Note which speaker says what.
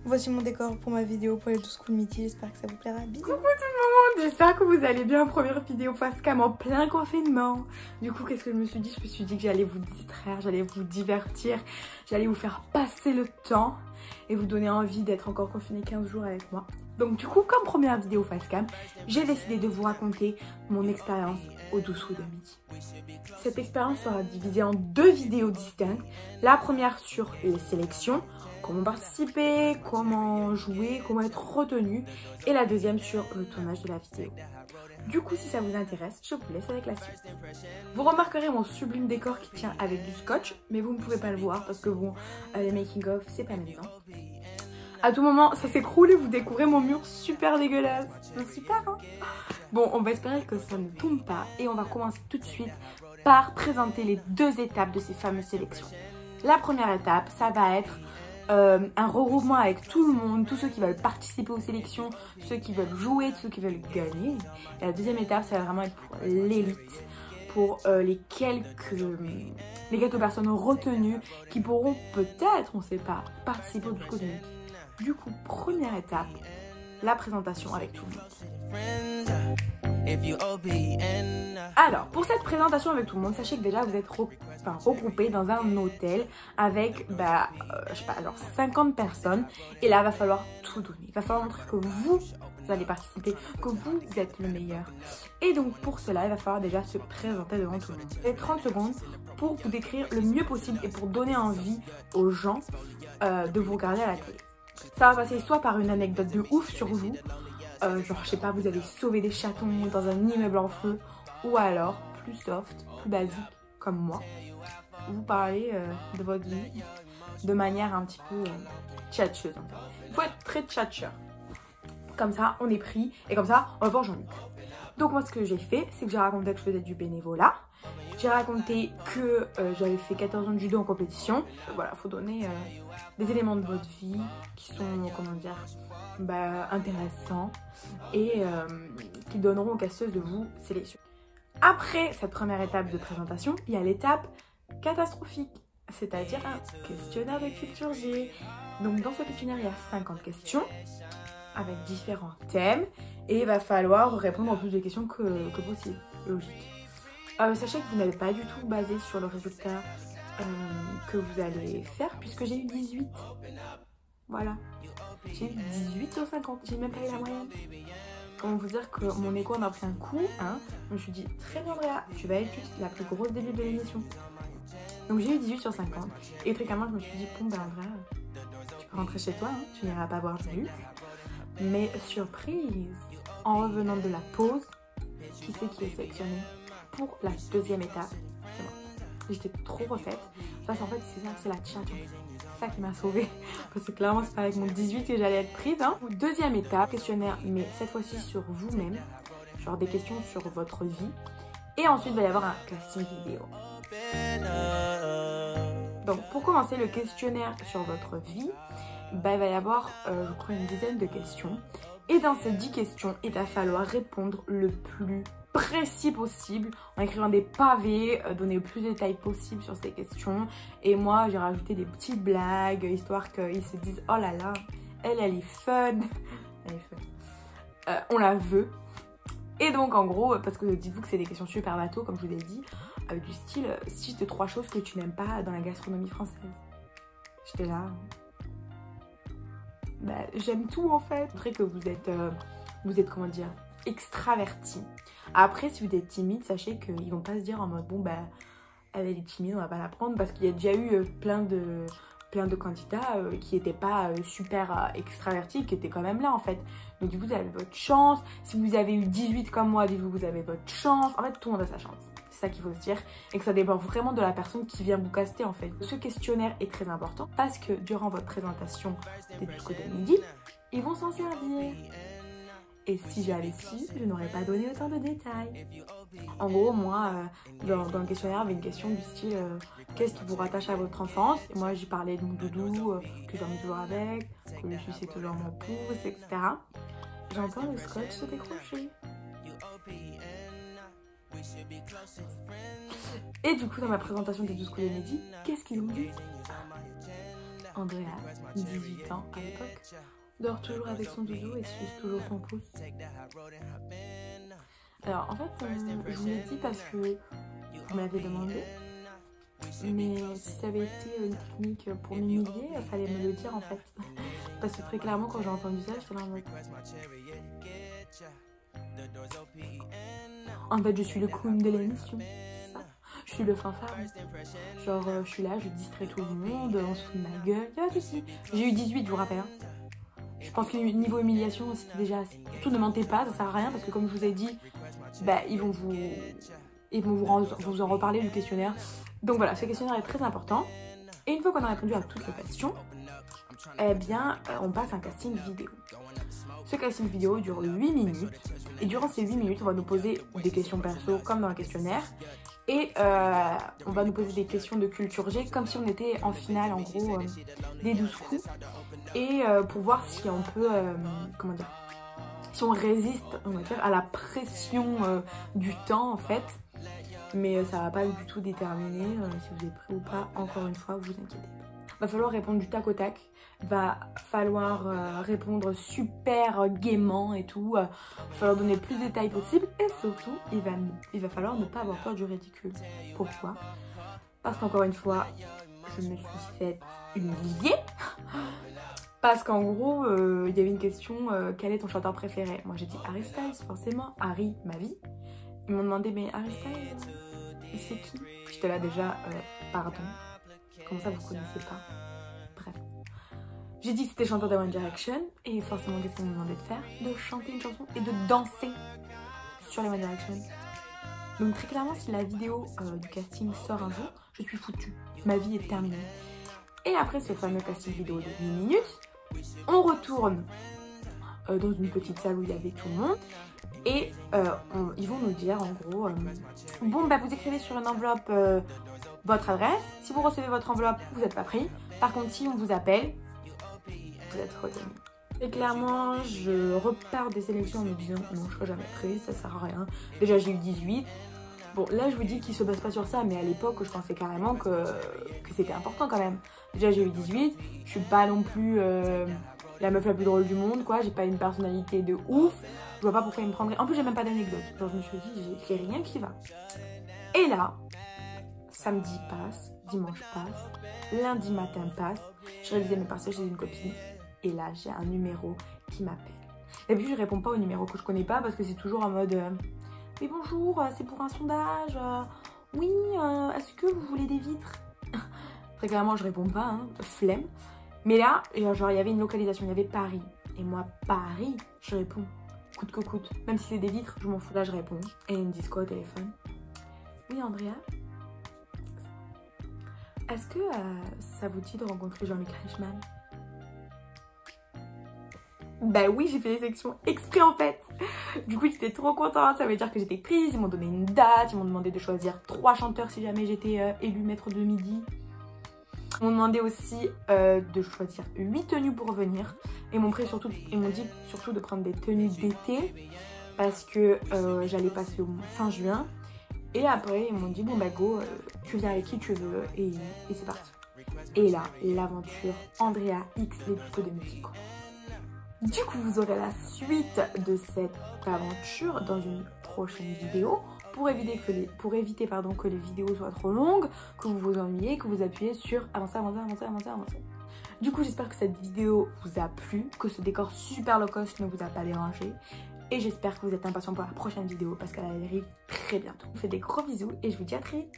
Speaker 1: Voici mon décor pour ma vidéo pour les 12 coups de midi. J'espère que ça vous plaira. Bisous.
Speaker 2: Coucou tout le monde, j'espère que vous allez bien. Première vidéo face cam en plein confinement. Du coup, qu'est-ce que je me suis dit? Je me suis dit que j'allais vous distraire, j'allais vous divertir, j'allais vous faire passer le temps et vous donner envie d'être encore confiné 15 jours avec moi. Donc du coup, comme première vidéo face cam, j'ai décidé de vous raconter mon expérience aux 12 coups de midi. Cette expérience sera divisée en 2 vidéos distinctes. La première sur les sélections, comment participer, comment jouer, comment être retenu, et la deuxième sur le tournage de la vidéo. Du coup, si ça vous intéresse, je vous laisse avec la suite. Vous remarquerez mon sublime décor qui tient avec du scotch, mais vous ne pouvez pas le voir parce que bon, les making of, c'est pas maintenant. À tout moment, ça s'écroule et vous découvrez mon mur super dégueulasse. C'est super, hein? Bon, on va espérer que ça ne tombe pas et on va commencer tout de suite par présenter les 2 étapes de ces fameuses sélections. La première étape, ça va être un regroupement avec tout le monde, tous ceux qui veulent participer aux sélections, ceux qui veulent jouer, ceux qui veulent gagner. Et la deuxième étape, ça va vraiment être pour l'élite, pour les quelques personnes retenues qui pourront peut-être, on ne sait pas, participer au coup de midi. Du coup, première étape, la présentation avec tout le monde. Alors, pour cette présentation avec tout le monde, sachez que déjà vous êtes regroupés dans un hôtel avec, je sais pas, alors 50 personnes. Et là, il va falloir tout donner. Il va falloir montrer que vous allez participer, que vous êtes le meilleur. Et donc, pour cela, il va falloir déjà se présenter devant tout le monde. Vous avez 30 secondes pour vous décrire le mieux possible et pour donner envie aux gens de vous regarder à la télé. Ça va passer soit par une anecdote de ouf sur vous, genre je sais pas, vous avez sauvé des chatons dans un immeuble en feu, ou alors plus soft, plus basique, comme moi, vous parlez de votre vie de manière un petit peu tchatcheuse. En fait. Il faut être très tchatcheur. Comme ça, on est pris, et comme ça, on va voir Jean-Luc. Donc moi, ce que j'ai fait, c'est que j'ai raconté que je faisais du bénévolat. J'ai raconté que j'avais fait 14 ans de judo en compétition. Voilà, il faut donner des éléments de votre vie qui sont, comment dire, intéressants et qui donneront aux casteuses de vous sélection. Après cette première étape de présentation, il y a l'étape catastrophique, c'est-à-dire un questionnaire de culture G. Donc dans ce questionnaire, il y a 50 questions avec différents thèmes et il va falloir répondre au plus de questions que possible, logique. Sachez que vous n'êtes pas du tout basé sur le résultat que vous allez faire puisque j'ai eu 18. Voilà. J'ai eu 18 sur 50. J'ai même pas eu la moyenne. Comment vous dire que mon écho en a pris un coup. Hein. Je me suis dit, très bien Andrea, tu vas être juste la plus grosse début de l'émission. Donc j'ai eu 18 sur 50. Et très clairement, je me suis dit, bon ben Andrea, tu peux rentrer chez toi, hein, tu n'iras pas voir Jean-Luc. Mais surprise, en revenant de la pause, qui c'est qui est sélectionné pour la deuxième étape? C'est moi. J'étais trop refaite. Parce qu'en fait, c'est la tchatche. C'est ça qui m'a sauvée. Parce que clairement, c'est pas avec mon 18 que j'allais être prise. Hein. Deuxième étape, questionnaire, mais cette fois-ci sur vous-même. Genre des questions sur votre vie. Et ensuite, il va y avoir un casting vidéo. Donc, pour commencer le questionnaire sur votre vie, il va y avoir, je crois, une dizaine de questions. Et dans ces 10 questions, il va falloir répondre le plus précis possible en écrivant des pavés, donner le plus de détails possible sur ces questions. Et moi, j'ai rajouté des petites blagues, histoire qu'ils se disent « Oh là là, elle est fun !» Elle est fun. On la veut. Et donc, en gros, parce que dites-vous que c'est des questions super bateau, comme je vous l'ai dit, avec du style « Cite 3 choses que tu n'aimes pas dans la gastronomie française. » J'étais là... j'aime tout en fait. Après que vous êtes comment dire, extraverti. Après, si vous êtes timide, sachez qu'ils vont pas se dire en mode bon elle est timide, on va pas la prendre, parce qu'il y a déjà eu plein de candidats qui n'étaient pas super extravertis, qui étaient quand même là en fait. Donc du coup, vous avez votre chance. Si vous avez eu 18 comme moi, dites-vous que vous avez votre chance. En fait, tout le monde a sa chance. C'est ça qu'il faut se dire. Et que ça dépend vraiment de la personne qui vient vous caster en fait. Ce questionnaire est très important parce que durant votre présentation des 12 coups de midi, ils vont s'en servir. Et si j'avais su, je n'aurais pas donné autant de détails. En gros, moi, dans le questionnaire, il y avait une question du style qu'est-ce qui vous rattache à votre enfance? Et moi, j'ai parlé de mon doudou, que j'en ai toujours avec, que je suis toujours mon pouce, etc. J'entends le scotch se décrocher. Et du coup, dans ma présentation des 12 coups de midi, qu'est-ce qu'ils ont dit? Andrea, 18 ans à l'époque, dort toujours avec son doudou et suce toujours son pouce. Alors en fait, je vous l'ai dit parce que vous m'avez demandé, mais si ça avait été une technique pour m'humilier, il fallait me le dire en fait. Parce que très clairement, quand j'ai entendu ça, j'étais là en mode... En fait, je suis le clown de l'émission. Je suis le fanfare. Genre, je suis là, je distrais tout le monde, on se fout de ma gueule. Y'a pas de soucis. J'ai eu 18, je vous rappelle. Hein. Je pense que niveau humiliation, c'était déjà assez. Surtout ne mentez pas, ça sert à rien parce que comme je vous ai dit, bah, ils vont vous en reparler du questionnaire. Donc voilà, ce questionnaire est très important. Et une fois qu'on a répondu à toutes les questions, eh bien, on passe à un casting vidéo. Ce casting vidéo dure 8 minutes. Et durant ces 8 minutes, on va nous poser des questions perso comme dans le questionnaire. Et on va nous poser des questions de culture G comme si on était en finale, en gros, des 12 coups. Et pour voir si on peut, comment dire, si on résiste, on va dire, à la pression du temps en fait. Mais ça va pas du tout déterminer si vous êtes prêt ou pas. Encore une fois, vous inquiétez pas. Va falloir répondre du tac au tac. Va falloir répondre super gaiement et tout. Va falloir donner le plus de détails possible. Et surtout, il va falloir ne pas avoir peur du ridicule. Pourquoi? Parce qu'encore une fois, je me suis faite humilier. Parce qu'en gros, il y avait une question, quel est ton chanteur préféré? Moi j'ai dit Harry Styles, forcément. Harry, ma vie. Ils m'ont demandé, mais Harry Styles, c'est qui? J'étais là déjà, pardon. Comment ça vous connaissez pas? Bref. J'ai dit que c'était chanteur de One Direction. Et forcément, qu'est-ce qu'ils m'ont demandé de faire? De chanter une chanson et de danser sur les One Direction. Donc très clairement, si la vidéo du casting sort un jour, je suis foutue. Ma vie est terminée. Et après ce fameux casting vidéo de 8 minutes, on retourne dans une petite salle où il y avait tout le monde. Et ils vont nous dire en gros, bon bah vous écrivez sur une enveloppe votre adresse. Si vous recevez votre enveloppe, vous n'êtes pas pris. Par contre, si on vous appelle, vous êtes retenu. Et clairement, je repars des sélections en me disant non, je ne serai jamais prise, ça sert à rien. Déjà, j'ai eu 18. Bon, là, je vous dis qu'ils ne se basent pas sur ça, mais à l'époque, je pensais carrément que c'était important quand même. Déjà, j'ai eu 18. Je suis pas non plus la meuf la plus drôle du monde, quoi. J'ai pas une personnalité de ouf. Je vois pas pourquoi ils me prendraient. En plus, j'ai même pas d'anecdote. Genre, je me suis dit, j'ai rien qui va. Et là, samedi passe, dimanche passe, lundi matin passe. Je révisais mes partiels chez une copine. Et là, j'ai un numéro qui m'appelle. D'habitude, je réponds pas au numéro que je connais pas parce que c'est toujours en mode oui, bonjour, c'est pour un sondage. Oui, est-ce que vous voulez des vitres? Très clairement, je réponds pas, hein, flemme. Mais là, genre, il y avait une localisation, il y avait Paris. Et moi, Paris, je réponds. Coûte que coûte. Même si c'est des vitres, je m'en fous. Là, je réponds. Et ils me disent quoi au téléphone? Oui, Andrea? Est-ce que ça vous dit de rencontrer Jean-Luc Reichmann? Bah oui, j'ai fait les sections exprès en fait. Du coup, j'étais trop contente. Ça veut dire que j'étais prise. Ils m'ont donné une date. Ils m'ont demandé de choisir 3 chanteurs si jamais j'étais élue maître de midi. Ils m'ont demandé aussi de choisir 8 tenues pour venir. Et ils m'ont dit surtout de prendre des tenues d'été parce que j'allais passer au fin juin. Et après, ils m'ont dit bon bah go, tu viens avec qui tu veux et c'est parti. Et là, l'aventure Andrea X les discos de musique. Du coup, vous aurez la suite de cette aventure dans une prochaine vidéo pour éviter que les vidéos soient trop longues, que vous vous ennuyez, que vous appuyez sur avancer. Du coup, j'espère que cette vidéo vous a plu, que ce décor super low cost ne vous a pas dérangé. Et j'espère que vous êtes impatients pour la prochaine vidéo parce qu'elle arrive très bientôt. Je vous fais des gros bisous et je vous dis à très vite.